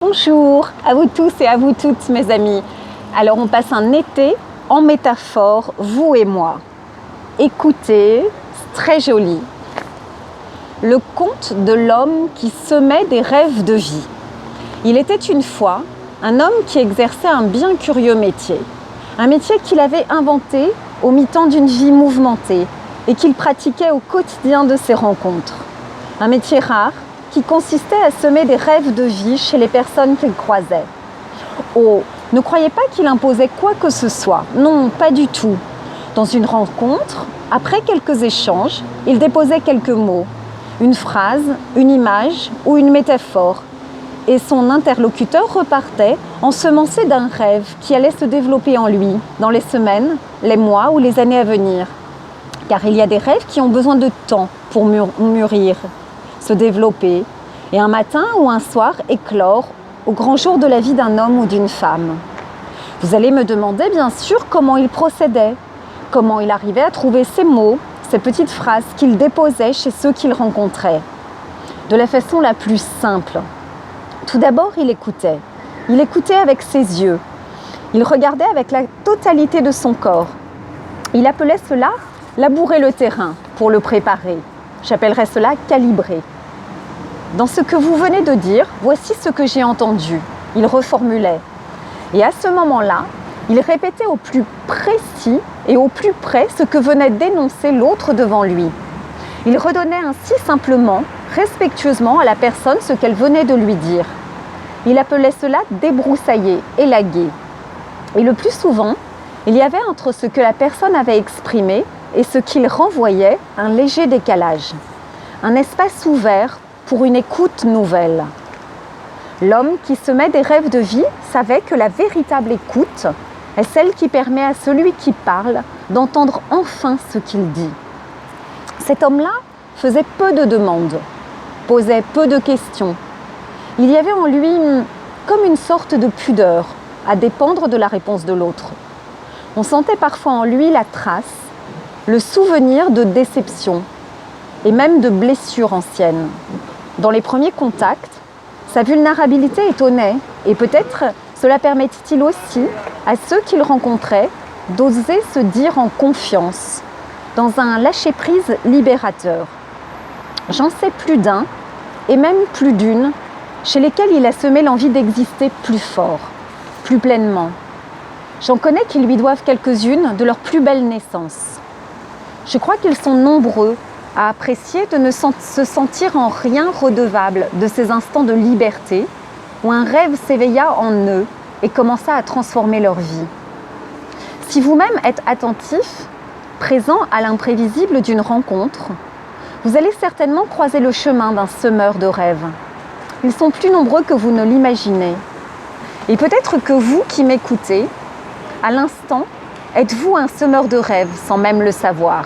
Bonjour à vous tous et à vous toutes mes amis. Alors on passe un été en métaphore, vous et moi. Écoutez, c'est très joli. Le conte de l'homme qui semait des rêves de vie. Il était une fois un homme qui exerçait un bien curieux métier. Un métier qu'il avait inventé au mi-temps d'une vie mouvementée et qu'il pratiquait au quotidien de ses rencontres. Un métier rare qui consistait à semer des rêves de vie chez les personnes qu'il croisait. Oh, ne croyez pas qu'il imposait quoi que ce soit. Non, pas du tout. Dans une rencontre, après quelques échanges, il déposait quelques mots, une phrase, une image ou une métaphore. Et son interlocuteur repartait ensemencé d'un rêve qui allait se développer en lui dans les semaines, les mois ou les années à venir. Car il y a des rêves qui ont besoin de temps pour mûrir, se développer, et un matin ou un soir éclore au grand jour de la vie d'un homme ou d'une femme. Vous allez me demander bien sûr comment il procédait, comment il arrivait à trouver ces mots, ces petites phrases qu'il déposait chez ceux qu'il rencontrait. De la façon la plus simple. Tout d'abord, il écoutait. Il écoutait avec ses yeux. Il regardait avec la totalité de son corps. Il appelait cela labourer le terrain pour le préparer. J'appellerais cela calibrer. Dans ce que vous venez de dire, voici ce que j'ai entendu. Il reformulait. Et à ce moment-là, il répétait au plus précis et au plus près ce que venait d'énoncer l'autre devant lui. Il redonnait ainsi simplement, respectueusement à la personne ce qu'elle venait de lui dire. Il appelait cela débroussailler, élaguer. Et le plus souvent, il y avait entre ce que la personne avait exprimé et ce qu'il renvoyait un léger décalage, un espace ouvert pour une écoute nouvelle. L'homme qui semait des rêves de vie savait que la véritable écoute est celle qui permet à celui qui parle d'entendre enfin ce qu'il dit. Cet homme-là faisait peu de demandes, posait peu de questions. Il y avait en lui comme une sorte de pudeur à dépendre de la réponse de l'autre. On sentait parfois en lui la trace, le souvenir de déception et même de blessures anciennes. Dans les premiers contacts, sa vulnérabilité étonnait et peut-être cela permettait-il aussi à ceux qu'il rencontrait d'oser se dire en confiance, dans un lâcher-prise libérateur. J'en sais plus d'un, et même plus d'une, chez lesquels il a semé l'envie d'exister plus fort, plus pleinement. J'en connais qui lui doivent quelques-unes de leurs plus belles naissances. Je crois qu'ils sont nombreux à apprécier de ne se sentir en rien redevable de ces instants de liberté où un rêve s'éveilla en eux et commença à transformer leur vie. Si vous-même êtes attentif, présent à l'imprévisible d'une rencontre, vous allez certainement croiser le chemin d'un semeur de rêves. Ils sont plus nombreux que vous ne l'imaginez. Et peut-être que vous qui m'écoutez, à l'instant, êtes-vous un semeur de rêves sans même le savoir.